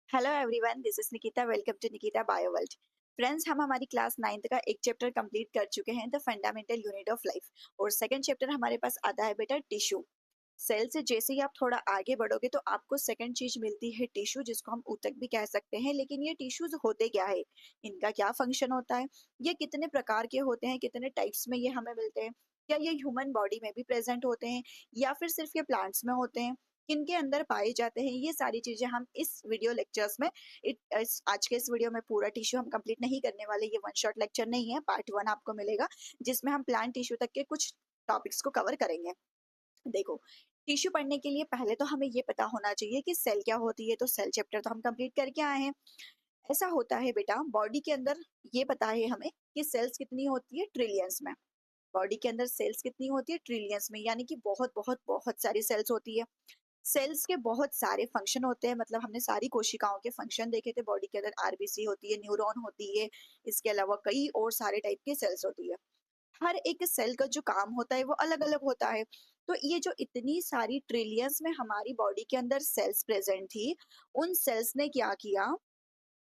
Hello everyone, this is Nikita. Welcome to Nikita bio world. Friends, हम हमारी class 9th का एक चैप्टर कंप्लीट कर चुके हैं, the fundamental unit of life. और सेकंड चैप्टर हमारे पास आता है बेटा टिश्यू। सेल से जैसे ही आप थोड़ा आगे बढ़ोगे तो आपको सेकंड चीज मिलती है टिश्यू, जिसको हम ऊतक भी कह सकते हैं। लेकिन ये टिश्यूज होते क्या है, इनका क्या फंक्शन होता है, ये कितने प्रकार के होते हैं, कितने टाइप्स में ये हमें मिलते हैं, क्या ये ह्यूमन बॉडी में भी प्रेजेंट होते हैं या फिर सिर्फ ये प्लांट्स में होते हैं, किनके अंदर पाए जाते हैं, ये सारी चीजें हम इस वीडियो लेक्चर्स में आज के इस वीडियो में पूरा टिश्यू हम कंप्लीट नहीं करने वाले। ये वन शॉट लेक्चर नहीं है, पार्ट 1 आपको मिलेगा जिसमें हम प्लांट टिश्यू तक के कुछ टॉपिक्स को कवर करेंगे। देखो, टिश्यू पढ़ने के लिए पहले तो हमें ये पता होना चाहिए कि सेल क्या होती है। तो सेल चैप्टर तो हम कंप्लीट करके आए हैं। ऐसा होता है बेटा, बॉडी के अंदर ये पता है हमें कि सेल्स कितनी होती है, ट्रिलियंस में। बॉडी के अंदर सेल्स कितनी होती है, ट्रिलियंस में, यानी कि बहुत बहुत बहुत सारी सेल्स होती है। सेल्स के बहुत सारे फंक्शन होते हैं, मतलब हमने सारी कोशिकाओं के फंक्शन देखे थे। बॉडी के अंदर आरबीसी होती है, न्यूरॉन होती है, इसके अलावा कई और सारे टाइप की सेल्स होती है। हर एक सेल का जो काम होता है वो अलग अलग होता है। तो ये जो इतनी सारी ट्रिलियंस में हमारी बॉडी के अंदर सेल्स प्रेजेंट थी, उन सेल्स ने क्या किया,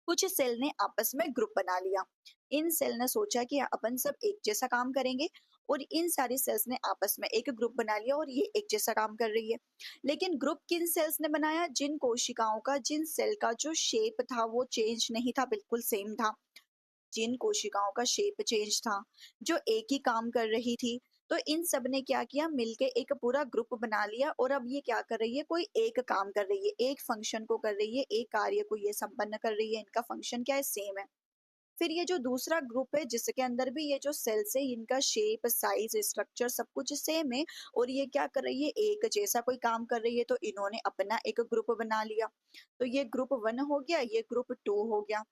कुछ सेल ने आपस में ग्रुप बना लिया। इन सेल ने सोचा कि अपन सब एक जैसा काम करेंगे, और इन सारी सेल्स ने आपस में एक ग्रुप बना लिया और ये एक जैसा काम कर रही है। लेकिन ग्रुप किन सेल्स ने बनाया, जिन कोशिकाओं का, जिन सेल का जो शेप था वो चेंज नहीं था, बिल्कुल सेम था। जिन कोशिकाओं का शेप चेंज था, जो एक ही काम कर रही थी। तो इन सब ने क्या किया, मिलके एक पूरा ग्रुप बना लिया, और अब ये क्या कर रही है, कोई एक काम कर रही है, एक फंक्शन को कर रही है, एक कार्य को ये संपन्न कर रही है। इनका फंक्शन क्या है, सेम है। फिर ये जो दूसरा ग्रुप है, जिसके अंदर भी ये जो सेल्स है, इनका शेप, साइज, स्ट्रक्चर सब कुछ सेम है, और ये क्या कर रही है, एक जैसा कोई काम कर रही है। तो इन्होंने अपना एक ग्रुप बना लिया। तो ये ग्रुप 1 हो गया, ये ग्रुप 2 हो गया।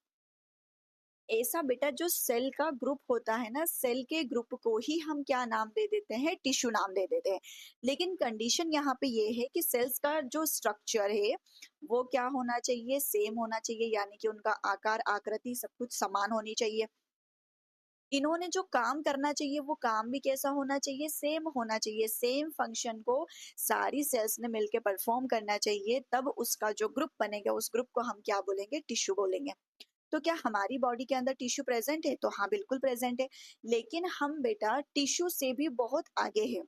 ऐसा बेटा जो सेल का ग्रुप होता है ना, सेल के ग्रुप को ही हम क्या नाम दे देते हैं, टिश्यू नाम दे देते हैं। लेकिन कंडीशन यहाँ पे ये है कि सेल्स का जो स्ट्रक्चर है वो क्या होना चाहिए, सेम होना चाहिए, यानी कि उनका आकार, आकृति सब कुछ समान होनी चाहिए। इन्होंने जो काम करना चाहिए वो काम भी कैसा होना चाहिए, सेम होना चाहिए। सेम फंक्शन को सारी सेल्स ने मिलकर परफॉर्म करना चाहिए, तब उसका जो ग्रुप बनेगा उस ग्रुप को हम क्या बोलेंगे, टिश्यू बोलेंगे। तो क्या हमारी बॉडी के अंदर टिश्यू प्रेजेंट है, तो हाँ बिल्कुल प्रेजेंट है। लेकिन हम बेटा टिश्यू से भी बहुत आगे है।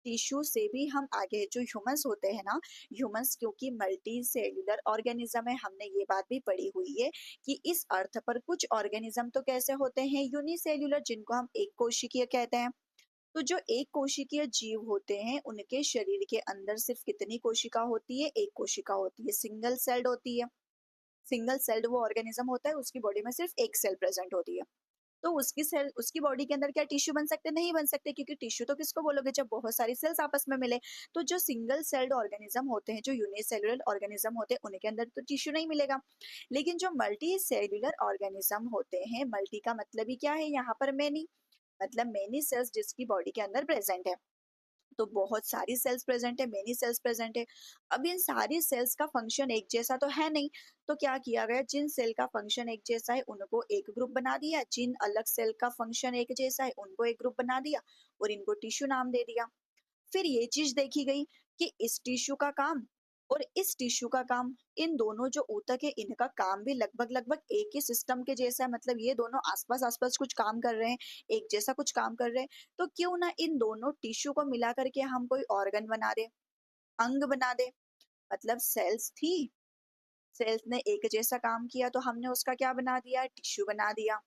टिश्यू से भी हम आगे हैं। जो ह्यूमंस होते हैं ना, ह्यूमंस क्योंकि मल्टी सेल्यूलर ऑर्गेनिज्म है, हमने ये बात भी पढ़ी हुई है कि इस अर्थ पर कुछ ऑर्गेनिज्म तो कैसे होते हैं, यूनिसेल्यूलर, जिनको हम एक कोशिकीय कहते हैं। तो जो एक कोशिकीय जीव होते हैं, उनके शरीर के अंदर सिर्फ कितनी कोशिका होती है, एक कोशिका होती है, सिंगल सेल्ड होती है। सिंगल सेल्ड वो ऑर्गेनिज्म होता है, उसकी बॉडी में सिर्फ एक सेल प्रेजेंट होती है। तो उसकी सेल, उसकी बॉडी के अंदर क्या टिश्यू बन सकते, नहीं बन सकते, क्योंकि टिश्यू तो किसको बोलोगे, जब बहुत सारी सेल्स आपस में मिले। तो जो सिंगल सेल्ड ऑर्गेनिज्म होते हैं, जो यूनिसेलुलर ऑर्गेनिज्म होते हैं, उनके अंदर तो टिश्यू नहीं मिलेगा। लेकिन जो मल्टी सेल्युलर ऑर्गेनिज्म होते हैं, मल्टी का मतलब ही क्या है यहाँ पर, मेनी, मतलब मेनी सेल्स जिसकी बॉडी के अंदर प्रेजेंट है। तो बहुत सारी सेल्स प्रेजेंट है, मेनी सेल्स प्रेजेंट है। अब इन सारी सेल्स का फंक्शन एक जैसा तो है नहीं। तो क्या किया गया, जिन सेल का फंक्शन एक जैसा है उनको एक ग्रुप बना दिया, जिन अलग सेल का फंक्शन एक जैसा है उनको एक ग्रुप बना दिया, और इनको टिश्यू नाम दे दिया। फिर ये चीज देखी गई कि इस टिश्यू का काम और इस टिश्यू का काम, इन दोनों जो ऊतक है इनका काम भी लगभग लगभग एक ही सिस्टम के जैसा है। मतलब ये दोनों आसपास आसपास कुछ काम कर रहे हैं, एक जैसा कुछ काम कर रहे हैं। तो क्यों ना इन दोनों टिश्यू को मिला करके हम कोई ऑर्गन बना दे, अंग बना दे। मतलब सेल्स थी, सेल्स ने एक जैसा काम किया, तो हमने उसका क्या बना दिया, टिश्यू बना दिया।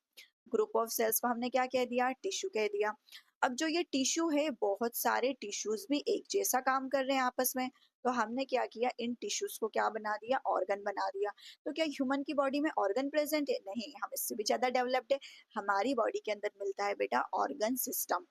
ग्रुप ऑफ सेल्स को हमने क्या कह दिया, टिश्यू कह दिया। अब जो ये टिश्यू है, बहुत सारे टिश्यूज भी एक जैसा काम कर रहे हैं आपस में। तो हमने क्या किया, इन टिश्यूज को क्या बना दिया, ऑर्गन बना दिया। तो क्या ह्यूमन की बॉडी में ऑर्गन प्रेजेंट है, नहीं, हम इससे भी ज्यादा डेवलप्ड है। हमारी बॉडी के अंदर मिलता है बेटा ऑर्गन सिस्टम।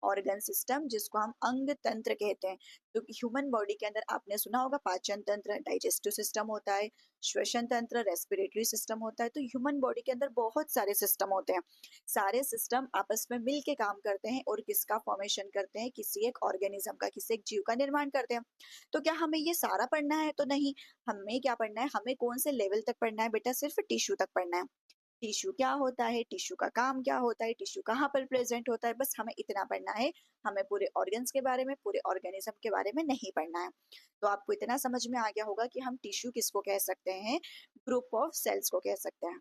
ऑर्गन सिस्टम जिसको हम अंग तंत्र कहते हैं। तो ह्यूमन बॉडी के अंदर आपने सुना होगा, पाचन तंत्र, डाइजेस्टिव सिस्टम होता है, श्वसन तंत्र, रेस्पिरेटरी सिस्टम होता है। तो ह्यूमन बॉडी के अंदर बहुत सारे सिस्टम होते हैं। सारे सिस्टम आपस में मिल के काम करते हैं और किसका फॉर्मेशन करते हैं, किसी एक ऑर्गेनिज्म का, किसी एक जीव का निर्माण करते हैं। तो क्या हमें ये सारा पढ़ना है, तो नहीं। हमें क्या पढ़ना है, हमें कौन से लेवल तक पढ़ना है बेटा, सिर्फ टिश्यू तक पढ़ना है। टिश्यू क्या होता है, टिश्यू का काम क्या होता है, टिश्यू कहाँ पर प्रेजेंट होता है, बस हमें इतना पढ़ना है। हमें पूरे ऑर्गन्स के बारे में, पूरे ऑर्गेनिज्म के बारे में नहीं पढ़ना है। तो आपको इतना समझ में आ गया होगा कि हम टिश्यू किसको कह सकते हैं, ग्रुप ऑफ सेल्स को कह सकते हैं।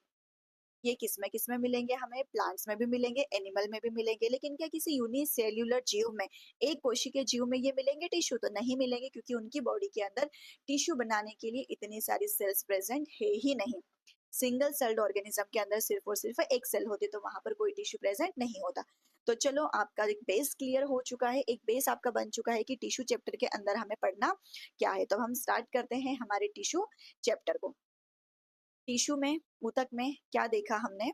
ये किसमें मिलेंगे, हमें प्लांट्स में भी मिलेंगे, एनिमल में भी मिलेंगे, लेकिन क्या किसी यूनिसेल्युलर जीव में, एक कोशिकीय जीव में ये मिलेंगे टिश्यू? तो नहीं मिलेंगे, क्योंकि उनकी बॉडी के अंदर टिश्यू बनाने के लिए इतनी सारी सेल्स प्रेजेंट है ही नहीं। सिंगल सेल्ड ऑर्गेनिज्म के अंदर सिर्फ और सिर्फ एक सेल होती है, तो वहां पर कोई टिश्यू प्रेजेंट नहीं होता। तो चलो, आपका एक बेस क्लियर हो चुका है, एक बेस आपका बन चुका है कि टिश्यू चैप्टर के अंदर हमें पढ़ना क्या है। तो हम स्टार्ट करते हैं हमारे टिश्यू चैप्टर को। टिश्यू में, ऊतक में क्या देखा हमने?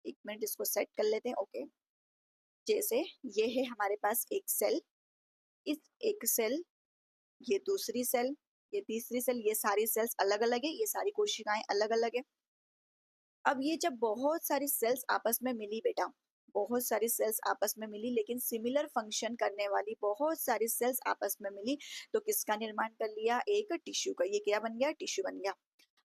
एक मिनट, इसको सेट कर लेते हैं। ओके, जैसे ये है हमारे पास एक सेल, इस एक सेल, ये दूसरी सेल, ये तीसरी सेल, ये सारी सेल्स अलग अलग है, ये सारी कोशिकाएं अलग अलग है। अब ये जब बहुत सारी सेल्स आपस में मिली बेटा, बहुत सारी सेल्स आपस में मिली, लेकिन सिमिलर फंक्शन करने वाली बहुत सारी सेल्स आपस में मिली, तो किसका निर्माण कर लिया? एक टिश्यू का। ये क्या बन गया? टिश्यू बन गया।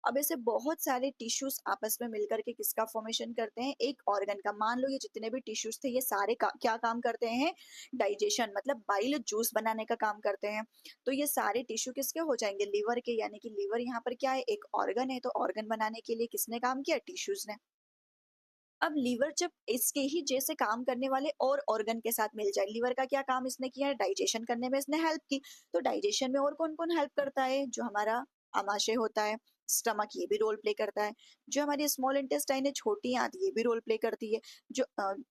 अब ऐसे बहुत सारे टिश्यूज आपस में मिलकर के किसका फॉर्मेशन करते हैं? एक ऑर्गन का। मान लो ये जितने भी टिश्यूज थे, ये सारे क्या काम करते हैं? डाइजेशन, मतलब बाइल जूस बनाने का काम करते हैं। तो ये सारे टिश्यू किसके हो जाएंगे? लीवर के। यानी कि लीवर यहाँ पर क्या है? एक ऑर्गन है। तो ऑर्गन बनाने के लिए किसने काम किया? टिश्यूज ने। अब लीवर जब इसके ही जैसे काम करने वाले और ऑर्गन के साथ मिल जाए, लीवर का क्या काम इसने किया है? डाइजेशन करने में इसने हेल्प की। तो डाइजेशन में और कौन कौन हेल्प करता है? जो हमारा आमाशय होता है, स्टमक, ये भी रोल प्ले करता है। जो हमारी स्मॉल इंटेस्टाइन है, छोटी आंत, ये भी रोल प्ले करती है। जो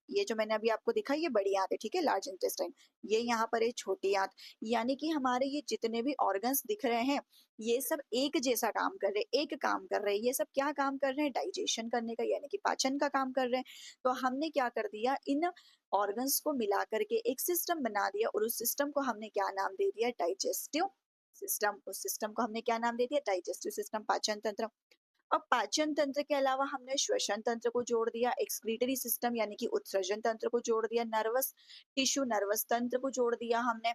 ये जो मैंने अभी आपको दिखा, ये बड़ी आंत है, ठीक है, लार्ज इंटेस्टाइन। ये यहाँ पर है छोटी आंत। यानी कि हमारे ये जितने भी ऑर्गन्स दिख रहे हैं, ये सब एक जैसा काम कर रहे हैं, एक काम कर रहे हैं। ये सब क्या काम कर रहे हैं? डाइजेशन करने का, यानी कि पाचन का काम कर रहे हैं। तो हमने क्या कर दिया? इन ऑर्गन्स को मिला करके एक सिस्टम बना दिया, और उस सिस्टम को हमने क्या नाम दे दिया? Digestive system. उस सिस्टम को हमने क्या नाम दे दिया? डाइजेस्टिव सिस्टम, पाचन तंत्र। अब पाचन तंत्र के अलावा हमने श्वसन तंत्र को जोड़ दिया, एक्सक्रीटरी सिस्टम यानी कि उत्सर्जन तंत्र को जोड़ दिया, नर्वस टिश्यू, नर्वस तंत्र को जोड़ दिया हमने।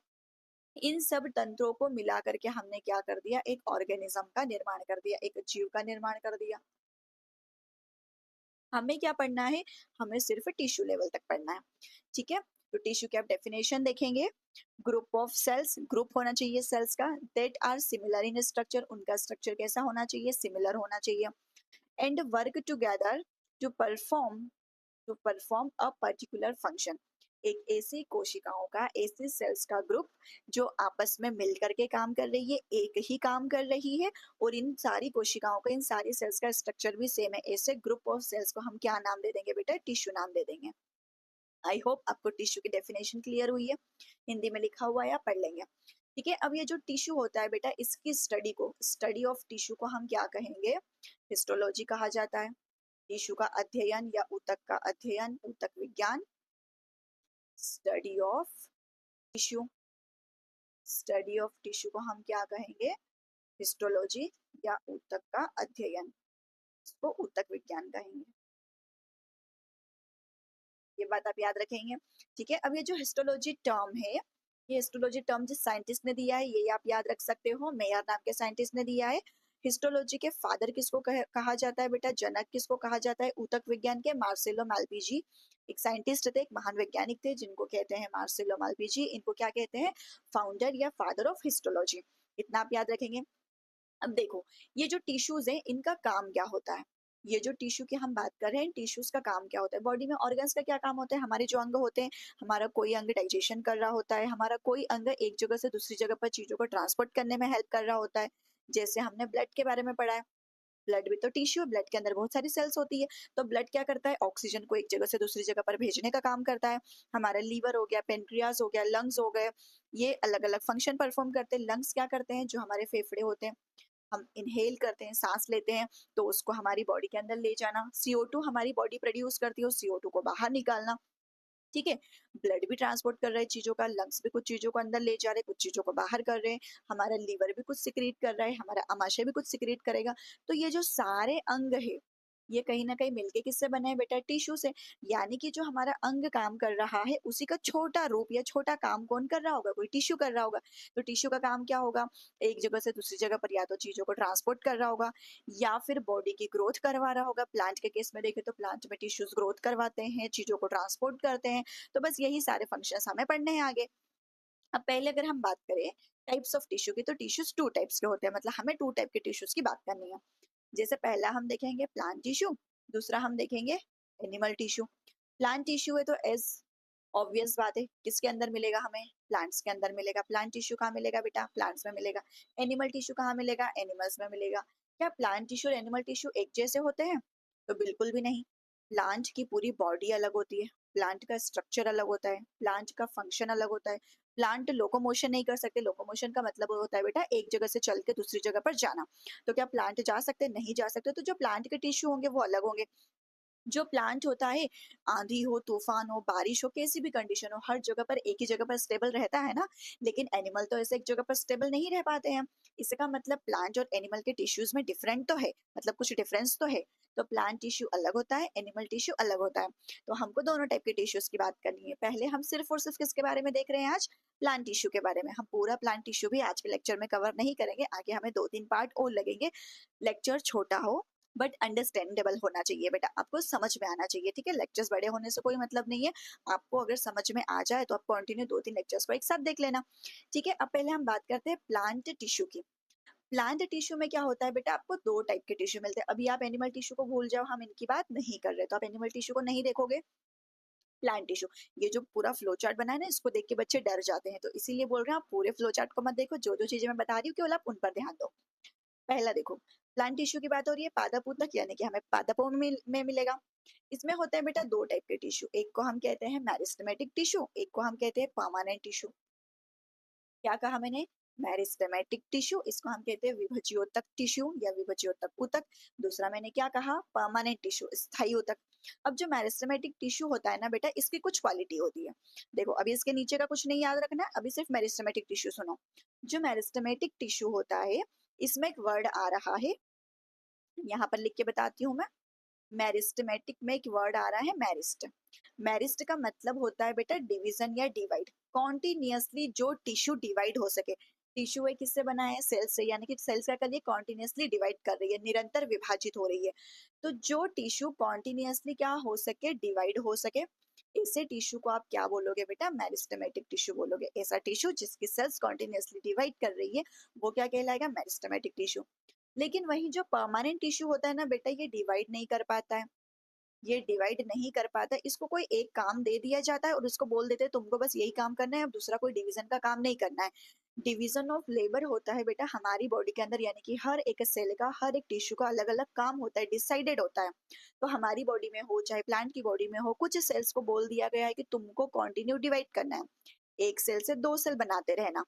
इन सब तंत्रों को मिला करके हमने क्या कर दिया? एक ऑर्गेनिज्म का निर्माण कर दिया, एक जीव का निर्माण कर दिया। हमें क्या पढ़ना है? हमें सिर्फ टिश्यू लेवल तक पढ़ना है, ठीक है। तो टिश्यू की आप डेफिनेशन देखेंगे। ग्रुप ऑफ सेल्स, ग्रुप होना चाहिए सेल्स का, that are similar in structure. उनका स्ट्रक्चर कैसा होना चाहिए? सिमिलर होना चाहिए। And work together to perform a particular function. एक ऐसी कोशिकाओं का, ऐसी सेल्स का ग्रुप जो आपस में मिल करके काम कर रही है, एक ही काम कर रही है, और इन सारी कोशिकाओं का, इन सारी सेल्स का स्ट्रक्चर भी सेम है। ऐसे ग्रुप ऑफ सेल्स को हम क्या नाम दे देंगे बेटा? टिश्यू नाम दे देंगे। आई होप आपको टिश्यू की डेफिनेशन क्लियर हुई है। हिंदी में लिखा हुआ है, आप पढ़ लेंगे, ठीक है। अब ये जो टिश्यू होता है बेटा, इसकी स्टडी को, स्टडी ऑफ टिश्यू को हम क्या कहेंगे? हिस्टोलॉजी कहा जाता है। टिश्यू का अध्ययन या ऊतक का अध्ययन, ऊतक विज्ञान। Study of tissue, study of tissue को हम क्या कहेंगे? हिस्टोलॉजी या ऊतक का अध्ययन, इसको ऊतक विज्ञान कहेंगे। ये बात आप याद रखेंगे, ठीक है। अब ये जो हिस्टोलॉजी टर्म है, ये हिस्टोलॉजी टर्म जिस साइंटिस्ट ने दिया है, ये आप याद रख सकते हो, मेयर नाम के साइंटिस्ट ने दिया है। हिस्टोलॉजी के फादर किसको कहा जाता है बेटा? जनक किसको कहा जाता है? ऊतक विज्ञान के मार्सेलो मालपीजी। एक साइंटिस्ट थे, एक महान वैज्ञानिक थे, जिनको कहते हैं मार्सेलो मालपीजी। इनको क्या कहते हैं? फाउंडर या फादर ऑफ हिस्टोलॉजी। इतना आप याद रखेंगे। अब देखो, ये जो टिश्यूज हैं, इनका काम क्या होता है? ये जो टिश्यू की हम बात कर रहे हैं, टिश्यूज का काम क्या होता है? बॉडी में ऑर्गन्स का क्या काम होता है? हमारे जो अंग होते हैं, हमारा कोई अंग डाइजेशन कर रहा होता है, हमारा कोई अंग एक जगह से दूसरी जगह पर चीजों को ट्रांसपोर्ट करने में हेल्प कर रहा होता है। जैसे हमने ब्लड के बारे में पढ़ा है, ब्लड भी तो टिश्यू है, ब्लड के अंदर बहुत सारी सेल्स होती है। तो ब्लड क्या करता है? ऑक्सीजन को एक जगह से दूसरी जगह पर भेजने का काम करता है। हमारा लीवर हो गया, पेनक्रियाज हो गया, लंग्स हो गए, ये अलग अलग फंक्शन परफॉर्म करते हैं। लंग्स क्या करते हैं? जो हमारे फेफड़े होते हैं, हम इनहेल करते हैं, सांस लेते हैं, तो उसको हमारी बॉडी के अंदर ले जाना। CO2 हमारी बॉडी प्रोड्यूस करती है, उस CO2 को बाहर निकालना, ठीक है। ब्लड भी ट्रांसपोर्ट कर रहा है चीजों का, लंग्स भी कुछ चीजों को अंदर ले जा रहे हैं, कुछ चीजों को बाहर कर रहे हैं, हमारा लीवर भी कुछ सिक्रीट कर रहा है, हमारा आमाशय भी कुछ सिक्रीट करेगा। तो ये जो सारे अंग है, ये कहीं न कहीं मिलके किससे बने हैं बेटा? टिश्यू से। यानी कि जो हमारा अंग काम कर रहा है, उसी का छोटा रूप या छोटा काम कौन कर रहा होगा? कोई टिश्यू कर रहा होगा। तो टिश्यू का काम क्या होगा? एक जगह से दूसरी जगह पर या तो चीज़ों को ट्रांसपोर्ट कर रहा होगा या फिर बॉडी की ग्रोथ करवा रहा होगा। प्लांट के केस में देखें तो प्लांट में टिश्यूज़ ग्रोथ करवाते हैं, चीज़ों को ट्रांसपोर्ट करते हैं। तो बस यही सारे फंक्शंस हमें पढ़ने हैं आगे। अब पहले अगर हम बात करें टाइप्स ऑफ टिश्यू की, तो टिश्यूज़ 2 टाइप्स के होते हैं, मतलब हमें 2 टाइप के टिश्यूज़ की बात करनी है। जैसे पहला हम देखेंगे प्लांट टिश्यू, दूसरा हम देखेंगे एनिमल टिश्यू। प्लांट टिश्यू है तो एज़ ऑब्वियस बात है, किसके अंदर मिलेगा हमें? प्लांट्स के अंदर मिलेगा। प्लांट टिश्यू कहाँ मिलेगा बेटा? प्लांट्स में मिलेगा। एनिमल टिश्यू कहाँ मिलेगा? एनिमल्स में मिलेगा। क्या प्लांट टिश्यू और एनिमल टिश्यू एक जैसे होते हैं? तो बिल्कुल भी नहीं। प्लांट की पूरी बॉडी अलग होती है, प्लांट का स्ट्रक्चर अलग होता है, प्लांट का फंक्शन अलग होता है। प्लांट लोकोमोशन नहीं कर सकते। लोकोमोशन का मतलब होता है बेटा एक जगह से चल के दूसरी जगह पर जाना। तो क्या प्लांट जा सकते हैं? नहीं जा सकते। तो जो प्लांट के टिश्यू होंगे वो अलग होंगे। जो प्लांट होता है, आंधी हो, तूफान हो, बारिश हो, कैसी भी कंडीशन हो, हर जगह पर एक ही जगह पर स्टेबल रहता है ना। लेकिन एनिमल तो ऐसे एक जगह पर स्टेबल नहीं रह पाते हैं। इसका मतलब प्लांट और एनिमल के टिश्यूज में डिफरेंट तो है, मतलब कुछ डिफरेंस तो है। तो प्लांट टिश्यू अलग होता है, एनिमल टिश्यू अलग होता है। तो हमको दोनों टाइप के टिश्यूज की बात करनी है। पहले हम सिर्फ और सिर्फ किसके बारे में देख रहे हैं आज? प्लांट टिश्यू के बारे में। हम पूरा प्लांट टिश्यू भी आज के लेक्चर में कवर नहीं करेंगे, आगे हमें 2-3 पार्ट और लगेंगे। लेक्चर छोटा हो बट अंडरस्टैंडेबल होना चाहिए बेटा, आपको समझ में आना चाहिए, ठीक है? लेक्चर्स बड़े होने से कोई मतलब नहीं है। आपको अगर समझ में आ जाए तो आप कंटिन्यू 2-3 लेक्चर्स को एक साथ देख लेना, ठीक है? अब पहले हम बात करते हैं प्लांट टिश्यू की। प्लांट टिश्यू में क्या होता है बेटा? आपको 2 टाइप के टिश्यू मिलते हैं। अभी आप एनिमल टिश्यू को भूल जाओ, हम इनकी बात नहीं कर रहे, तो आप एनिमल टिश्यू को नहीं देखोगे। प्लांट टिश्यू, ये जो पूरा फ्लो चार्ट बना है ना, इसको देख के बच्चे डर जाते हैं, तो इसीलिए बोल रहे हैं आप पूरे फ्लो चार्ट को मत देखो, जो-जो चीजें मैं बता रही हूँ केवल आप उन पर ध्यान दो। पहला देखो, प्लांट टिश्यू की बात हो रही है, पादप ऊतक यानी कि हमें पादपों में मिलेगा। इसमें होते हैं बेटा 2 टाइप के टिश्यू, एक को हम कहते हैं मेरिस्टेमेटिक टिश्यू, एक को हम कहते हैं परमानेंट टिश्यू। क्या कहा मैंने? मेरिस्टेमेटिक टिश्यू, इसको हम कहते हैं विभज्योतक टिश्यू या विभज्योतक ऊतक। दूसरा मैंने क्या कहा? परमानेंट टिश्यू, स्थायी ऊतक। अब जो मेरिस्टेमेटिक टिश्यू होता है ना बेटा, इसकी कुछ क्वालिटी होती है। देखो अभी इसके नीचे का कुछ नहीं याद रखना है, अभी सिर्फ मेरिस्टेमेटिक टिश्यू सुनो। जो मेरिस्टेमेटिक टिश्यू होता है, इसमें एक वर्ड आ रहा है, यहाँ पर लिख के बताती हूँ मैं। मेरिस्टेमेटिक में एक वर्ड आ रहा है मैरिस्ट। मैरिस्ट का मतलब होता है बेटा डिवीजन या डिवाइड। कॉन्टिन्यूअसली जो टिश्यू डिवाइड हो सके। टिश्यू है किससे बना है? सेल्स से, यानी कि सेल्स क्या कर रही है? कॉन्टिन्यूअसली डिवाइड कर रही है, निरंतर विभाजित हो रही है। तो जो टिश्यू कॉन्टिन्यूअसली क्या हो सके? डिवाइड हो सके, ऐसे टिश्यू को आप क्या बोलोगे बेटा? मेरिस्टेमेटिक टिश्यू बोलोगे। ऐसा टिश्यू जिसकी सेल्स कॉन्टिन्यूअसली डिवाइड कर रही है, वो क्या कहलाएगा? Meristematic tissue. लेकिन वही जो परमानेंट टिश्यू होता है ना बेटा, ये डिवाइड नहीं कर पाता है। ये डिवाइड नहीं कर पाता है, इसको कोई एक काम दे दिया जाता है और उसको बोल देते हैं तुमको बस यही काम करना है, अब दूसरा कोई डिवीजन का काम नहीं करना है। डिवीजन ऑफ लेबर होता है बेटा हमारी बॉडी के अंदर, यानी कि हर एक सेल का, हर एक टिश्यू का अलग अलग काम होता है, डिसाइडेड होता है। तो हमारी बॉडी में हो चाहे प्लांट की बॉडी में हो, कुछ सेल्स को बोल दिया गया है कि तुमको कंटिन्यू डिवाइड करना है, एक सेल से 2 सेल बनाते रहना,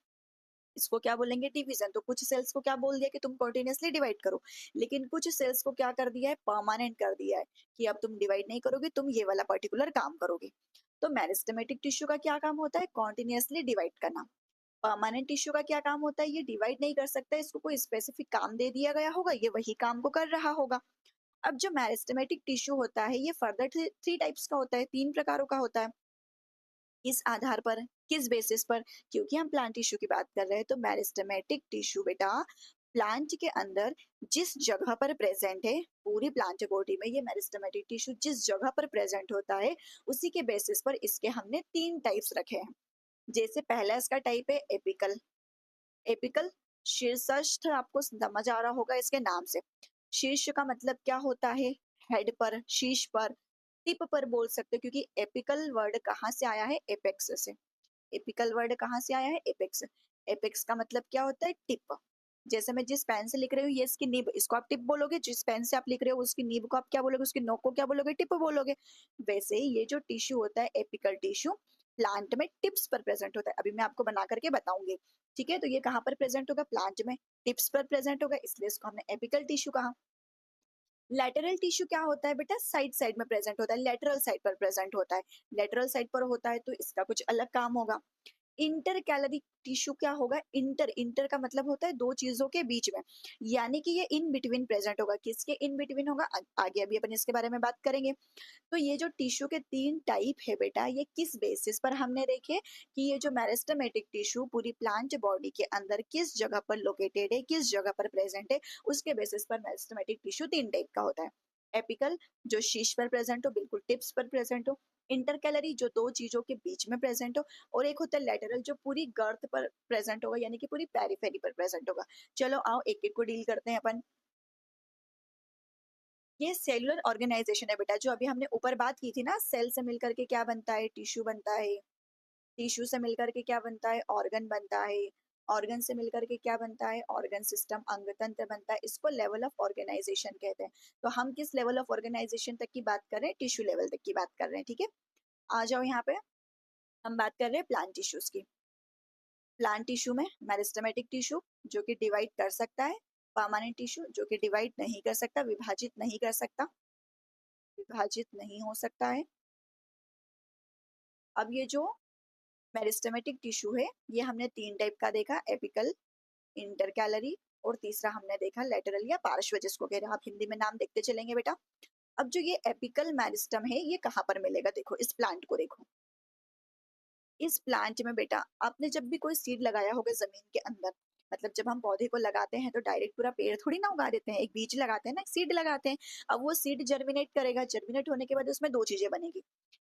इसको क्या बोलेंगे? डिवीजन। तो कुछ सेल्स को क्या बोल दिया कि तुम कंटिन्यूअसली डिवाइड करो, लेकिन कुछ सेल्स को क्या कर दिया है? परमानेंट कर दिया है कि अब तुम डिवाइड नहीं करोगे, तुम ये वाला पर्टिकुलर काम करोगे। तो मेरिस्टेमेटिक टिश्यू का क्या काम होता है? कॉन्टिन्यूअसली डिवाइड करना। परमानेंट टिश्यू का क्या काम होता है? ये डिवाइड नहीं कर सकता, इसको कोई स्पेसिफिक काम दे दिया गया होगा, ये वही काम को कर रहा होगा। अब जो मेरिस्टेमेटिक टिश्यू होता है, ये फर्दर थ्री टाइप्स का होता है, 3 प्रकारों का होता है। किस आधार पर, किस बेसिस पर? क्योंकि हम प्लांट टिश्यू की बात कर रहे हैं, तो मेरिस्टेमेटिक टिश्यू बेटा प्लांट के अंदर जिस जगह पर प्रेजेंट है, पूरी प्लांट बॉडी में ये मेरिस्टेमेटिक टिश्यू जिस जगह पर प्रेजेंट होता है, उसी के बेसिस पर इसके हमने 3 टाइप्स रखे हैं। जैसे पहला इसका टाइप है एपिकल। एपिकल शीर्षस्थ, आपको समझ आ रहा होगा इसके नाम से। शीर्ष का मतलब क्या होता है? हेड पर, शीर्ष पर, टिप पर बोल सकते हो, क्योंकि एपिकल वर्ड कहाँ से आया है? एपेक्स से। एपिकल वर्ड कहाँ से आया है? एपेक्स। एपेक्स का मतलब क्या होता है? टिप। जैसे मैं जिस पेन से लिख रही हूँ, ये इसकी नीब, इसको आप टिप बोलोगे। जिस पेन से आप लिख रहे हो उसकी नीब को आप क्या बोलोगे? उसकी नोक को क्या बोलोगे? टिप बोलोगे। वैसे ही ये जो टिश्यू होता है एपिकल टिश्यू, प्लांट में टिप्स पर प्रेजेंट होता है। अभी मैं आपको बना करके बताऊंगी, ठीक है? तो ये कहाँ पर प्रेजेंट होगा? प्लांट में टिप्स पर प्रेजेंट होगा, इसलिए इसको हमने एपिकल टिश्यू कहा। लैटरल टिश्यू क्या होता है बेटा? साइड साइड में प्रेजेंट होता है, लेटरल साइड पर प्रेजेंट होता है। लेटरल साइड पर होता है तो इसका कुछ अलग काम होगा। इंटर कैलरी टिश्यू क्या होगा? इंटर इंटर का मतलब होता है दो चीजों के बीच में, यानी कि ये इन बिटवीन प्रेजेंट होगा। किसके इन बिटवीन होगा? आगे अभी अपन इसके बारे में बात करेंगे। तो ये जो टिश्यू के 3 टाइप है बेटा, ये किस बेसिस पर हमने देखे कि ये जो मेरिस्टेमेटिक टिश्यू पूरी प्लांट बॉडी के अंदर किस जगह पर लोकेटेड है, किस जगह पर प्रेजेंट है, उसके बेसिस पर मेरिस्टेमेटिक टिश्यू 3 टाइप का होता है। एपिकल, जो शीर्ष पर प्रेजेंट हो, बिल्कुल टिप्स पर प्रेजेंट हो। इंटरकैलरी, जो दो चीजों के बीच में प्रेजेंट हो। और एक होता है लेटरल, जो पूरी गर्थ पर प्रेजेंट होगा, यानी कि पूरी पेरिफेरी पर प्रेजेंट होगा। चलो आओ एक एक को डील करते हैं अपन। ये सेलुलर ऑर्गेनाइजेशन है बेटा, जो अभी हमने ऊपर बात की थी ना, सेल से मिलकर के क्या बनता है? टिश्यू बनता है। टिश्यू से मिलकर के क्या बनता है? ऑर्गन बनता है। ऑर्गन से मिलकर के क्या बनता है? ऑर्गन सिस्टम, अंग तंत्र बनता है। इसको लेवल ऑफ ऑर्गेनाइजेशन कहते हैं। तो हम किस लेवल ऑफ ऑर्गेनाइजेशन तक की बात कर रहे हैं? टिश्यू लेवल तक की बात कर रहे हैं, ठीक है। आ जाओ यहाँ पे, हम बात कर रहे हैं प्लांट टिश्यूज की। प्लांट टिश्यू में मेरिस्टेमेटिक टिश्यू, जो कि डिवाइड कर सकता है। परमानेंट टिश्यू, जो कि डिवाइड नहीं कर सकता, विभाजित नहीं कर सकता, विभाजित नहीं हो सकता है। अब ये जो मेरिस्टेमेटिक टिश्यू है, ये हमने 3 टाइप का देखा, एपिकल, इंटरकैलरी, और तीसरा हमने देखा लेटरल या पार्श्व, जिसको कह रहे हैं। आप हिंदी में नाम देखते चलेंगे बेटा। अब जो ये एपिकल मेरिस्टम है, ये कहाँ पर मिलेगा? देखो इस प्लांट को देखो। इस प्लांट में बेटा, आपने जब भी कोई सीड लगाया होगा जमीन के अंदर, मतलब जब हम पौधे को लगाते हैं तो डायरेक्ट पूरा पेड़ थोड़ी ना उगा देते हैं, एक बीज लगाते हैं ना, एक सीड लगाते हैं। अब वो सीड जर्मिनेट करेगा, जर्मिनेट होने के बाद उसमें दो चीजें बनेगी।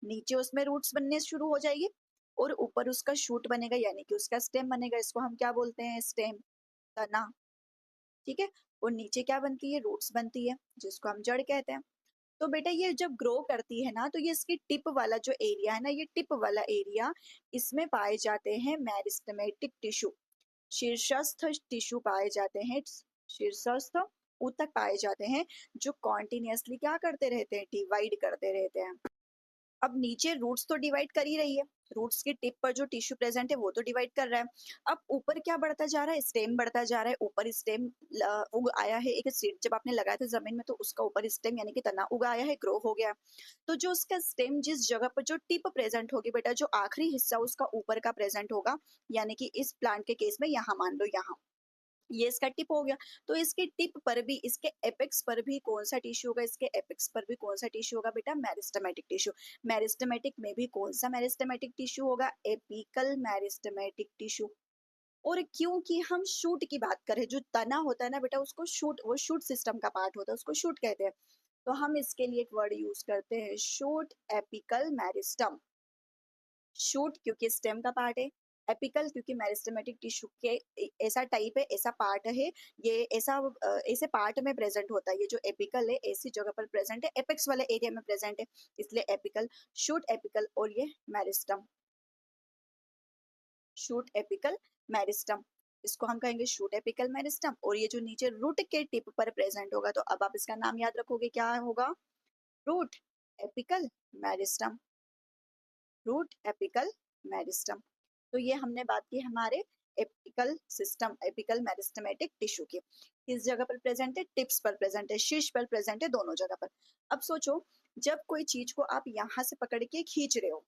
नीचे उसमें रूट्स बनने शुरू हो जाएगी, और ऊपर उसका शूट बनेगा, यानी कि उसका स्टेम बनेगा। इसको हम क्या बोलते हैं? स्टेम, तना, ठीक है। और नीचे क्या बनती है? रूट्स बनती है, जिसको हम जड़ कहते हैं। तो बेटा ये जब ग्रो करती है ना, तो ये इसकी टिप वाला जो एरिया है ना, ये टिप वाला एरिया, इसमें पाए जाते हैं मेरिस्टेमेटिक टिश्यू। शीर्षस्थ टिश्यू पाए जाते हैं, शीर्षस्थ ऊतक पाए जाते हैं, जो कॉन्टिन्यूअसली क्या करते रहते हैं? डिवाइड करते रहते हैं। अब नीचे रूट्स तो डिवाइड कर ही रही है, रूट्स की टिप पर जो टिश्यू प्रेजेंट है वो तो डिवाइड कर रहा है। अब ऊपर क्या बढ़ता जा रहा है? स्टेम बढ़ता जा रहा है। ऊपर स्टेम उग आया है, एक सीड जब आपने लगाया था जमीन में, तो उसका ऊपर स्टेम यानी कि तना उग आया है, ग्रो हो गया। तो जो उसका स्टेम, जिस जगह पर जो टिप प्रेजेंट होगी बेटा, जो आखिरी हिस्सा उसका ऊपर का प्रेजेंट होगा, यानी कि इस प्लांट के केस में यहाँ मान लो, यहाँ ये इसका टिप हो गया। तो इसके टिप पर भी, इसके एपेक्स पर भी कौन सा टिश्यू होगा? इसके एपेक्स पर भी कौन सा टिश्यू होगा बेटा? Meristematic tissue. मेरिस्टेमेटिक में भी कौन सा मेरिस्टेमेटिक टिश्यू होगा? Apical meristematic tissue. और क्योंकि हम शूट की बात करें, जो तना होता है ना बेटा, उसको शूट, वो शूट सिस्टम का पार्ट होता है, उसको शूट कहते हैं। तो हम इसके लिए एक वर्ड यूज करते हैं, शूट एपिकल मेरिस्टम। शूट क्योंकि स्टेम का पार्ट है, एपिकल क्योंकि मेरिस्टेमेटिक टिश्यू के ऐसा टाइप है, ऐसा पार्ट है, ये ऐसा ऐसे पार्ट में प्रेजेंट होता है। ये जो एपिकल है ऐसी जगह पर प्रेजेंट है, एपेक्स वाले एरिया में प्रेजेंट है, इसलिए एपिकल, शूट एपिकल, और ये मेरिस्टम, शूट एपिकल मेरिस्टम। इसको हम कहेंगे शूट एपिकल मेरिस्टम। और ये जो नीचे रूट के टिप पर प्रेजेंट होगा, तो अब आप इसका नाम याद रखोगे, क्या होगा? Root apical meristem, root apical meristem. तो ये हमने बात की हमारे apical system, apical meristematic tissue की। किस जगह पर प्रेजेंट है? टिप्स पर प्रेजेंट है, शीर्ष पर प्रेजेंट है, दोनों जगह पर। अब सोचो, जब कोई चीज को आप यहाँ से पकड़ के खींच रहे हो,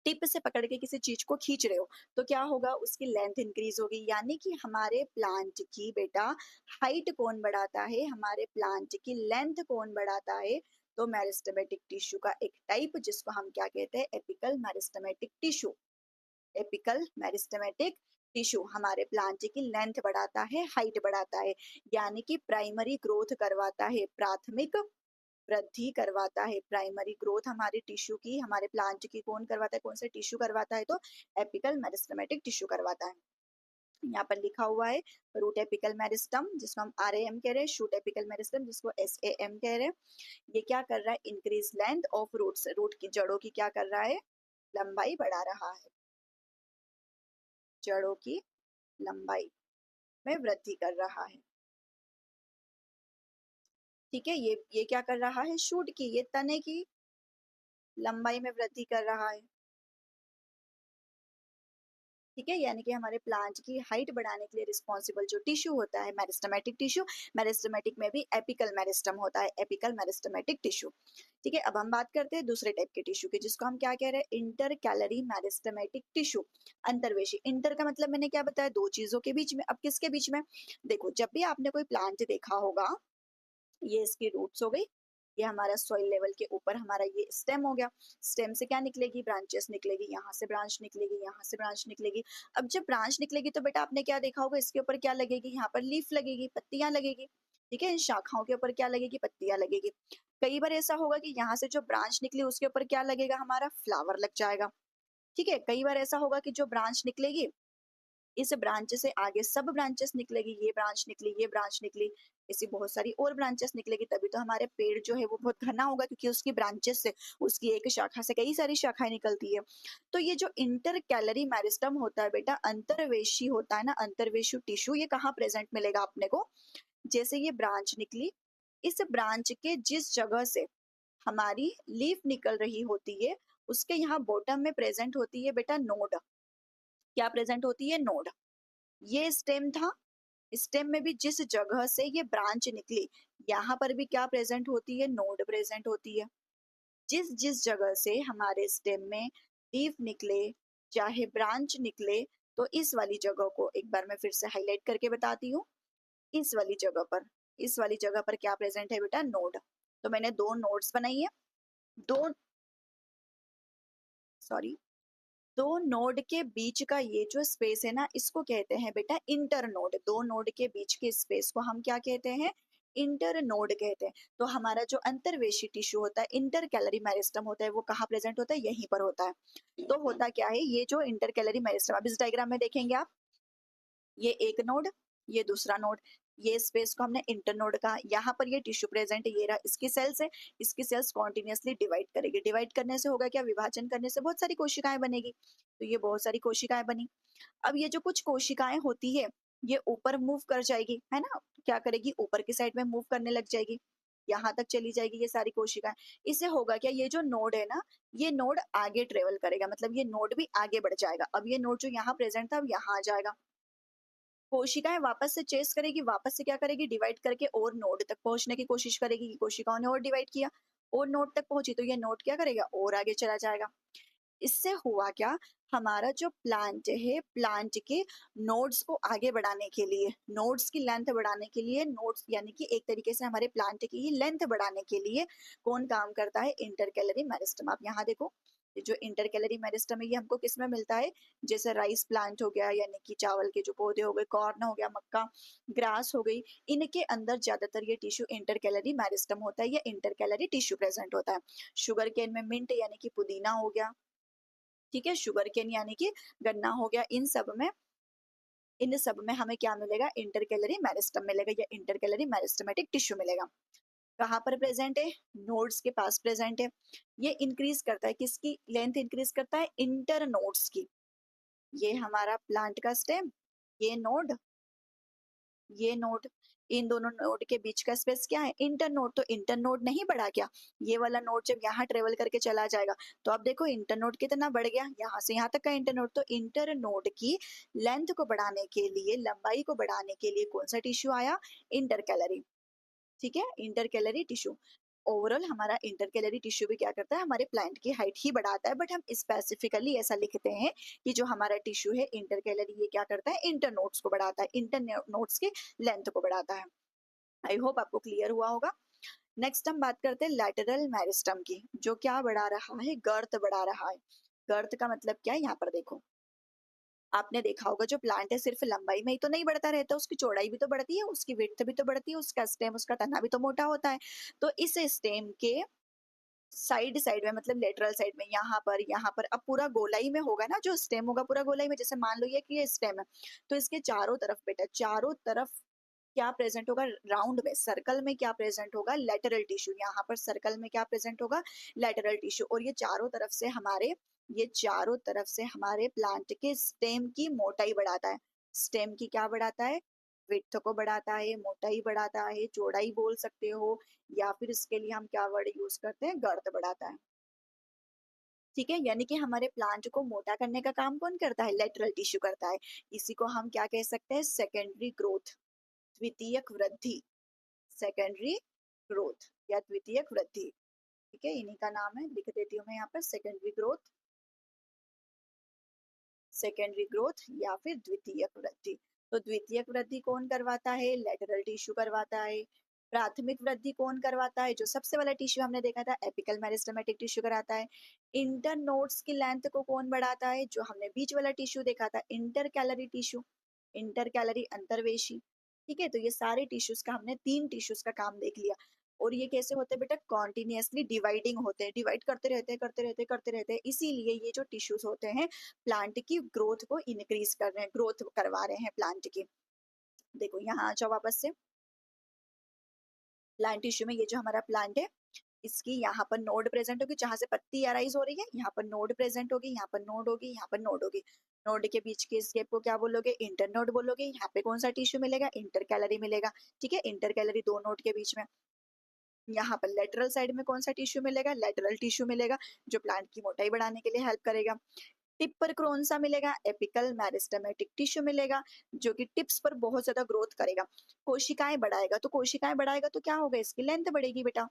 टिप से पकड़ के किसी चीज को खींच रहे हो, तो क्या होगा? उसकी लेंथ इंक्रीज होगी, यानी कि हमारे प्लांट की बेटा हाइट कौन बढ़ाता है? हमारे प्लांट की लेंथ कौन बढ़ाता है? तो मेरिस्टेमेटिक टिश्यू का एक टाइप, जिसको हम क्या कहते हैं? Apical meristematic tissue. Apical meristematic tissue हमारे प्लांट की लेंथ बढ़ाता है, हाइट बढ़ाता है, यानी कि प्राइमरी ग्रोथ करवाता है, प्राथमिक वृद्धि करवाता है। प्राइमरी ग्रोथ हमारे टिश्यू की, हमारे प्लांट की कौन करवाता है? कौन सा टिश्यू करवाता है? तो एपिकल मेरिस्टेमेटिक टिश्यू करवाता है। यहाँ पर लिखा हुआ है रूट एपिकल मेरिस्टम, जिसको हम RAM कह रहे हैं, शूट एपिकल मेरिस्टम जिसको SAM कह रहे हैं। ये क्या कर रहा है? Increase length of roots, root की जड़ों की क्या कर रहा है? लंबाई बढ़ा रहा है, जड़ों की लंबाई में वृद्धि कर रहा है। ठीक है, ये क्या कर रहा है? शूट की, ये तने की लंबाई में वृद्धि कर रहा है। ठीक है, यानी कि हमारे प्लांट की हाइट बढ़ाने के लिए रिस्पॉन्सिबल जो टिश्यू होता है मेरिस्टेमेटिक टिश्यू, मेरिस्टेमेटिक में भी एपिकल मेरिस्टम होता है, एपिकल मेरिस्टेमेटिक टिश्यू। ठीक है, अब हम बात करते हैं दूसरे टाइप के टिश्यू की, जिसको हम क्या कह रहे हैं, इंटर कैलरी मेरिस्टेमेटिक टिश्यू, अंतर्वेशी। इंटर का मतलब मैंने क्या बताया, दो चीजों के बीच में। अब किसके बीच में, देखो जब भी आपने कोई प्लांट देखा होगा, ये इसकी रूट्स हो गई, ये हमारा सॉइल लेवल के ऊपर हमारा ये स्टेम हो गया। स्टेम से क्या निकलेगी, ब्रांचेस निकलेगी, यहाँ से ब्रांच निकलेगी, यहाँ से ब्रांच निकलेगी। अब जब ब्रांच निकलेगी तो बेटा आपने क्या देखा होगा, इसके ऊपर क्या लगेगी, यहाँ पर लीफ लगेगी, पत्तियां लगेगी। ठीक है, इन शाखाओं के ऊपर क्या लगेगी, पत्तियां लगेगी। कई बार ऐसा होगा कि यहाँ से जो ब्रांच निकली उसके ऊपर क्या लगेगा, हमारा फ्लावर लग जाएगा। ठीक है, कई बार ऐसा होगा कि जो ब्रांच निकलेगी, इस ब्रांच से आगे सब ब्रांचेस निकलेगी, ये ब्रांच निकली, ये ब्रांच निकली, ऐसी बहुत सारी और ब्रांचेस निकलेगी। तभी तो हमारे पेड़ जो है वो बहुत घना होगा, क्योंकि उसकी ब्रांचेस से, उसकी एक शाखा से कई सारी शाखाएं निकलती है। तो ये जो इंटर कैलरी मेरिस्टम होता है बेटा, अंतर्वेशी होता है ना, अंतर्वेशी टिश्यू, ये कहाँ प्रेजेंट मिलेगा अपने को, जैसे ये ब्रांच निकली, इस ब्रांच के जिस जगह से हमारी लीफ निकल रही होती है, उसके यहाँ बॉटम में प्रेजेंट होती है बेटा नोड। क्या प्रेजेंट होती है, नोड। ये स्टेम था, स्टेम में भी जिस जगह से ये ब्रांच निकली, यहाँ पर भी क्या प्रेजेंट होती है, नोड प्रेजेंट होती है। जिस जिस जगह से हमारे स्टेम में लीफ निकले, चाहे ब्रांच निकले, तो इस वाली जगह को एक बार मैं फिर से हाईलाइट करके बताती हूँ। इस वाली जगह पर, इस वाली जगह पर क्या प्रेजेंट है बेटा, नोड। तो मैंने दो नोड्स बनाई है, दो, सॉरी, दो नोड के बीच का ये जो स्पेस है ना, इसको कहते हैं बेटा इंटर नोड। दो नोड के बीच के स्पेस को हम क्या कहते हैं, इंटर नोड कहते हैं। तो हमारा जो अंतर्वेशी टिश्यू होता है, इंटर कैलरी मेरिस्टम होता है, वो कहाँ प्रेजेंट होता है, यहीं पर होता है। तो होता क्या है, ये जो इंटर कैलरी मेरिस्टम, अब इस डायग्राम में देखेंगे आप, ये एक नोड, ये दूसरा नोड, ये स्पेस को हमने इंटर नोड कहा। यहाँ पर ये टिश्यू प्रेजेंट है, ये रहा इसकी सेल्स है, इसकी सेल्स कॉन्टिन्यूसली डिवाइड करेगी। डिवाइड करने से होगा क्या, विभाजन करने से बहुत सारी कोशिकाएं बनेगी। तो ये बहुत सारी कोशिकाएं बनी। अब ये जो कुछ कोशिकाएं होती है, ये ऊपर मूव कर जाएगी, है ना, क्या करेगी, ऊपर की साइड में मूव करने लग जाएगी, यहाँ तक चली जाएगी ये सारी कोशिकाएं। इससे होगा क्या, ये जो नोड है ना, ये नोड आगे ट्रेवल करेगा, मतलब ये नोड भी आगे बढ़ जाएगा। अब ये नोड जो यहाँ प्रेजेंट था, अब यहाँ आ जाएगा। कोशिकाएं वापस से चेस करेगी, वापस से क्या करेगी, डिवाइड करके और नोड तक पहुंचने की कोशिश करेगी। कोशिकाओं ने और डिवाइड किया, और नोड तक पहुंची, तो ये नोड क्या करेगा, और आगे चला जाएगा। इससे हुआ क्या, हमारा जो प्लांट है, प्लांट के नोड्स को आगे बढ़ाने के लिए, नोड्स की लेंथ बढ़ाने के लिए, नोड्स यानी कि एक तरीके से हमारे प्लांट की ही लेंथ बढ़ाने के लिए कौन काम करता है, इंटरकैलरी मेरिस्टम। आप यहाँ देखो, ये जो इंटरकैलरी मेरिस्टम है, ये हमको किस में मिलता है, जैसे राइस प्लांट हो गया, यानी कि चावल के जो पौधे हो गए, कॉर्न हो गया, मक्का, ग्रास हो गई, इनके अंदर ज्यादातर ये टिश्यू इंटरकैलरी मेरिस्टम होता है, या इंटरकैलरी टिश्यू प्रेजेंट होता है। शुगर केन में मिंट यानी कि पुदीना हो गया, ठीक है, शुगर केन यानी कि गन्ना हो गया, इन सब में हमें क्या मिलेगा, इंटरकैलरी मेरिस्टम मिलेगा, या इंटरकैलरी मेरिस्टमेटिक टिश्यू मिलेगा। कहाँ पर प्रेजेंट है, नोड्स के पास प्रेजेंट है। ये इंक्रीज करता है, किसकी लेंथ इंक्रीज करता है, इंटर नोड्स की। ये हमारा प्लांट का स्टेम, ये नोड, ये नोड, इन दोनों नोड के बीच का स्पेस क्या है, इंटर नोड। तो इंटर नोड नहीं बढ़ा क्या, ये वाला नोड जब यहाँ ट्रेवल करके चला जाएगा, तो आप देखो इंटर नोड कितना बढ़ गया, यहाँ से यहाँ तक का इंटर नोड। तो इंटर नोड की लेंथ को बढ़ाने के लिए, लंबाई को बढ़ाने के लिए कौन सा टिश्यू आया, इंटर कैलरी। ठीक है, इंटर कैलरी टिश्यू। ओवरऑल हमारा इंटर कैलरी टिश्यू भी क्या करता है, हमारे प्लांट की हाइट ही बढ़ाता है, बट हम स्पेसिफिकली ऐसा लिखते हैं कि जो हमारा टिश्यू है इंटर कैलरी, ये क्या करता है, इंटर नोड्स को बढ़ाता है, इंटर नोड्स की लेंथ को बढ़ाता है। आई होप आपको क्लियर हुआ होगा। नेक्स्ट हम बात करते हैं लैटरल मेरिस्टम की, जो क्या बढ़ा रहा है, गर्थ बढ़ा रहा है। गर्थ का मतलब क्या है, यहाँ पर देखो, आपने देखा होगा जो प्लांट है सिर्फ लंबाई में ही तो नहीं बढ़ता रहता, उसकी चौड़ाई भी तो बढ़ती है, उसकी विड्थ भी तो बढ़ती है, उसका स्टेम, उसका तना भी तो मोटा होता है। तो इस स्टेम के साइड साइड में, मतलब लेटरल साइड में, यहाँ पर अब पूरा गोलाई में होगा ना, जो स्टेम होगा पूरा गोलाई में, जैसे मान लो ये कि ये स्टेम है, तो इसके चारों तरफ बेटा, चारों तरफ क्या प्रेजेंट होगा, राउंड में, सर्कल में क्या प्रेजेंट होगा, लेटरल टिश्यू। यहाँ पर सर्कल में क्या प्रेजेंट होगा, लेटरल टिश्यू। और ये चारों तरफ से हमारे प्लांट के स्टेम की मोटाई बढ़ाता है। स्टेम की क्या बढ़ाता है, विड्थ को बढ़ाता है, मोटाई बढ़ाता है, चौड़ाई बोल सकते हो, या फिर इसके लिए हम क्या वर्ड यूज करते हैं, गर्थ बढ़ाता है। ठीक है, यानी कि हमारे प्लांट को मोटा करने का काम कौन करता है? लेटरल टिश्यू करता है। इसी को हम क्या कह सकते हैं? सेकेंडरी ग्रोथ, द्वितीयक वृद्धि, सेकेंडरी ग्रोथ या द्वितीयक वृद्धि। ठीक है, इन्हीं का नाम है, लिख देती हूँ मैं यहाँ पर, सेकेंडरी ग्रोथ, सेकेंडरी ग्रोथ या फिर द्वितीयक वृद्धि। तो द्वितीयक वृद्धि कौन करवाता है? लेटरल टिश्यू करवाता है। प्राथमिक वृद्धि कौन करवाता है? जो सबसे वाला टिश्यू हमने देखा था, एपिकल मेरिस्टेमेटिक टिश्यू कराता है। इंटरनोड्स की लेंथ को कौन बढ़ाता है? जो हमने बीच वाला टिश्यू देखा था, intercalary tissue, intercalary अंतर्वेशी। ठीक है, तो ये सारे टिश्यूज का हमने 3 टिश्यूज का काम देख लिया। और ये कैसे होते हैं बेटा? कॉन्टिन्यूअसली डिवाइडिंग होते हैं, डिवाइड करते रहते हैं, करते रहते हैं, करते रहते हैं। इसीलिए ये जो टिश्यूज होते हैं, प्लांट की ग्रोथ को इंक्रीज कर रहे हैं, ग्रोथ करवा रहे हैं प्लांट की। देखो यहाँ आ जाओ वापस से, प्लांट टिश्यू में ये जो हमारा प्लांट है, इसकी यहाँ पर नोड प्रेजेंट होगी, जहां से पत्ती अराइज हो रही है, यहाँ पर नोड प्रेजेंट होगी, यहाँ पर नोड होगी, यहाँ पर नोड होगी। नोड के बीच के स्केप को क्या बोलोगे? इंटरनोड बोलोगे। यहाँ पे कौन सा टिश्यू मिलेगा? इंटर कैलरी मिलेगा। ठीक है, इंटर कैलरी दो नोड के बीच में। यहाँ पर लेटरल साइड में कौन सा टिश्यू मिलेगा? लेटरल टिश्यू मिलेगा, जो प्लांट की मोटाई बढ़ाने के लिए हेल्प करेगा। टिप पर कौन सा मिलेगा? एपिकल मेरिस्टेमेटिक टिश्यू मिलेगा, जो कि टिप्स पर बहुत ज्यादा ग्रोथ करेगा, कोशिकाएं बढ़ाएगा। तो कोशिकाएं बढ़ाएगा तो क्या होगा? इसकी लेंथ बढ़ेगी बेटा।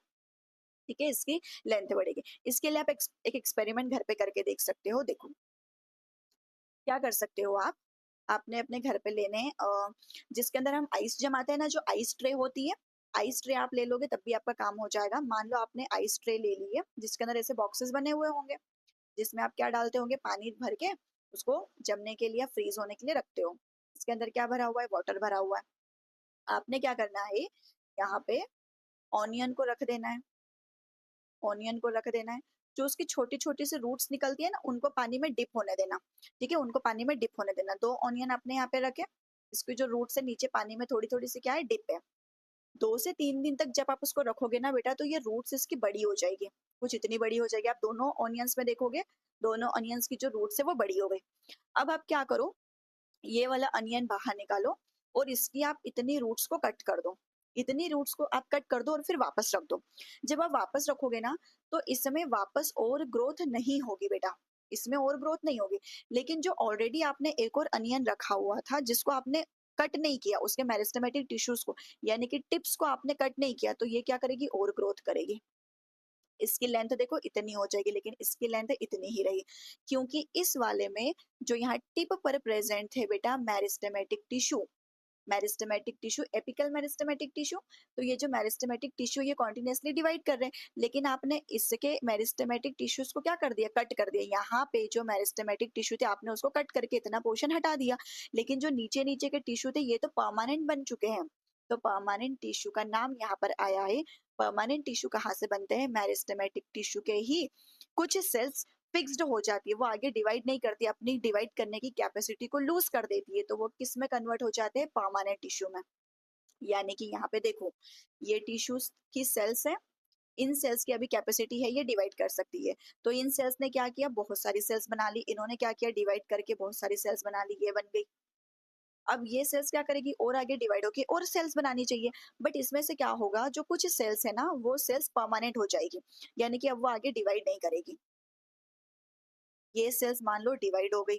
ठीक है, इसकी लेंथ बढ़ेगी। इसके लिए आप एक एक्सपेरिमेंट घर पे करके देख सकते हो। देखो क्या कर सकते हो आप, आपने अपने घर पे लेने जिसके अंदर हम आइस जमाते हैं ना, जो आइस ट्रे होती है, आइस ट्रे आप ले लोगे तब भी आपका काम हो जाएगा। मान लो आपने आइस ट्रे ले ली है, जिसके अंदर ऐसे बॉक्सेस बने हुए होंगे, जिसमें आप क्या डालते होंगे? पानी भर के उसको जमने के लिए, फ्रीज होने के लिए रखते हो। इसके अंदर क्या भरा हुआ है? वाटर भरा हुआ है। आपने क्या करना है? यहाँ पे ऑनियन को रख देना है, ऑनियन को रख देना है। जो उसकी छोटी छोटी सी रूट्स निकलती है ना, उनको पानी में डिप होने देना। ठीक है, उनको पानी में डिप होने देना। 2 ऑनियन अपने यहाँ पे रखे, इसकी जो रूट्स है नीचे पानी में थोड़ी थोड़ी सी क्या है? डिप है। 2 से 3 दिन तक जब आप उसको रखोगे ना बेटा, तो ये रूट्स इसकी बड़ी हो जाएगी, कुछ इतनी बड़ी हो जाएगी। आप दोनों ऑनियंस में देखोगे, दोनों ऑनियंस की जो रूट्स है वो बड़ी हो गई। अब आप क्या करो, ये वाला अनियन बाहर निकालो और इसकी आप इतनी रूट्स को कट कर दो। इतनी रूट्स को आप कट कर दो और फिर वापस रख दो। जब आप वापस रखोगे ना, तो इसमें वापस और ग्रोथ नहीं होगी बेटा, इसमें और ग्रोथ नहीं होगी। लेकिन जो ऑलरेडी आपने एक और अनियन रखा हुआ था, जिसको आपने कट नहीं किया, उसके मेरिस्टेमेटिक टिश्यूज को, यानी कि टिप्स को आपने कट नहीं किया, तो ये क्या करेगी? और ग्रोथ करेगी। इसकी लेंथ देखो इतनी हो जाएगी, लेकिन इसकी लेंथ इतनी ही रही, क्योंकि इस वाले में जो यहाँ टिप पर प्रेजेंट है बेटा, meristematic tissue, meristematic tissue, apical meristematic tissue. तो ये जो मेरिस्टेमेटिक टिश्यू ये कॉन्टिन्यूसली डिवाइड कर रहे हैं, लेकिन आपने इसके मेरिस्टेमेटिक टिश्यूज को क्या कर दिया? कट कर दिया। यहाँ पे जो मेरिस्टेमेटिक टिश्यू थे, आपने उसको कट करके इतना पोर्शन हटा दिया, लेकिन जो नीचे नीचे के टिश्यू थे, ये तो परमानेंट बन चुके हैं। तो परमानेंट टिश्यू का नाम यहाँ पर आया है। परमानेंट टिश्यू कहाँ से बनते हैं? मेरिस्टेमेटिक टिश्यू के ही कुछ सेल्स फिक्स्ड हो जाती है, वो आगे डिवाइड नहीं करती, अपनी डिवाइड करने की कैपेसिटी को लूज कर देती है, तो वो किस में कन्वर्ट हो जाते हैं? परमानेंट टिश्यू में। यानी कि यहाँ पे देखो, ये टिश्यूज की सेल्स है, इन सेल्स की अभी कैपेसिटी है, ये डिवाइड कर सकती है। तो इन सेल्स ने क्या किया? बहुत सारी सेल्स बना ली। इन्होंने क्या किया? डिवाइड करके बहुत सारी सेल्स बना ली, ये बन गई। अब ये सेल्स क्या करेगी? और आगे डिवाइड होके और सेल्स बनानी चाहिए। बट इसमें से क्या होगा? जो कुछ सेल्स है ना, वो सेल्स परमानेंट हो जाएगी, यानी कि अब वो आगे डिवाइड नहीं करेगी। ये सेल्स मान लो डिवाइड हो गई,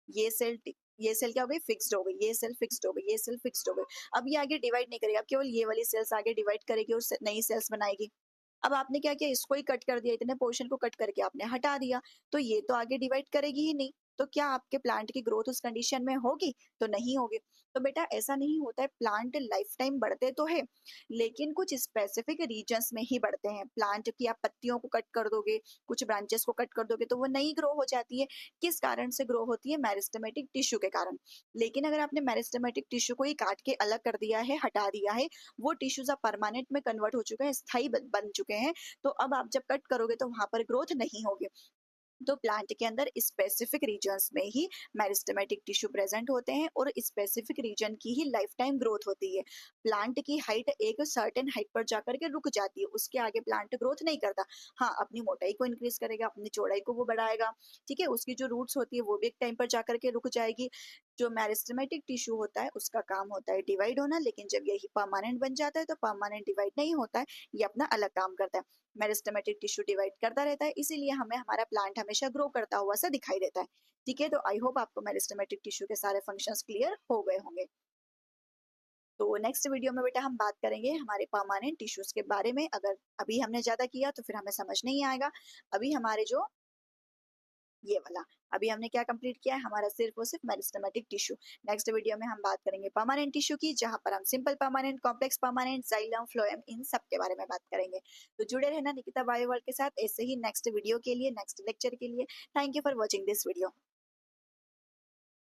ये सेल ये सेल क्या हो गई? फिक्स्ड हो गई, ये सेल फिक्स्ड हो गई, ये सेल फिक्स्ड हो गई। अब ये आगे डिवाइड नहीं करेगी, अब केवल ये वाली सेल्स आगे डिवाइड करेगी और नई सेल्स बनाएगी। अब आपने क्या किया? इसको ही कट कर दिया, इतने पोर्शन को कट करके आपने हटा दिया, तो ये तो आगे डिवाइड करेगी ही नहीं। तो क्या आपके प्लांट की ग्रोथ उस कंडीशन में होगी? तो नहीं होगी। तो बेटा ऐसा नहीं होता है, प्लांट लाइफ टाइम बढ़ते तो है, लेकिन कुछ स्पेसिफिक रीजन्स में ही बढ़ते हैं। प्लांट की आप पत्तियों को कट कर दोगे, कुछ ब्रांचेस को कट कर दोगे, तो वो नई ग्रो हो जाती है। किस कारण से ग्रो होती है? मेरिस्टेमेटिक टिश्यू के कारण। लेकिन अगर आपने मेरिस्टेमेटिक टिश्यू को ही काट के अलग कर दिया है, हटा दिया है, वो टिश्यूज अब परमानेंट में कन्वर्ट हो चुके हैं, स्थायी बन चुके हैं, तो अब आप जब कट करोगे तो वहां पर ग्रोथ नहीं होगी। तो प्लांट के अंदर स्पेसिफिक रीजन्स में ही मेरिस्टेमेटिक टिश्यू प्रेजेंट होते हैं और स्पेसिफिक रीजन की ही लाइफ टाइम ग्रोथ होती है। प्लांट की हाइट एक सर्टेन हाइट पर जाकर के रुक जाती है, उसके आगे प्लांट ग्रोथ नहीं करता। हाँ, अपनी मोटाई को इंक्रीज करेगा, अपनी चौड़ाई को वो बढ़ाएगा। ठीक है, उसकी जो रूट्स होती है वो भी एक टाइम पर जाकर के रुक जाएगी। जो मेरिस्टेमेटिक टिश्यू होता है उसका काम होता है डिवाइड होना, लेकिन जब यही परमानेंट बन जाता है तो परमानेंट डिवाइड नहीं होता है, ये अपना अलग काम करता है। मेरिस्टेमेटिक टिश्यू डिवाइड करता रहता है, इसीलिए हमें हमारा प्लांट हमेशा ग्रो करता हुआ सा दिखाई देता है। ठीक है, तो आई होप आपको मेरिस्टेमेटिक टिश्यू के सारे फंक्शंस क्लियर हो गए होंगे। तो नेक्स्ट वीडियो में बेटा हम बात करेंगे हमारे परमानेंट टिश्यूज के बारे में। अगर अभी हमने ज्यादा किया तो फिर हमें समझ नहीं आएगा। अभी हमारे जो ये वाला, अभी हमने क्या कंप्लीट किया है, हमारा सिर्फ और सिर्फ मेरिस्टेमेटिक टिश्यू। नेक्स्ट वीडियो में हम बात करेंगे परमानेंट टिश्यू की, जहां पर हम simple permanent, complex permanent, xylem, phloem, इन सब के बारे में बात करेंगे। तो जुड़े रहना निकिता बायो वर्ल्ड के साथ ऐसे ही नेक्स्ट वीडियो के लिए, नेक्स्ट लेक्चर के लिए। Thank you for watching this video.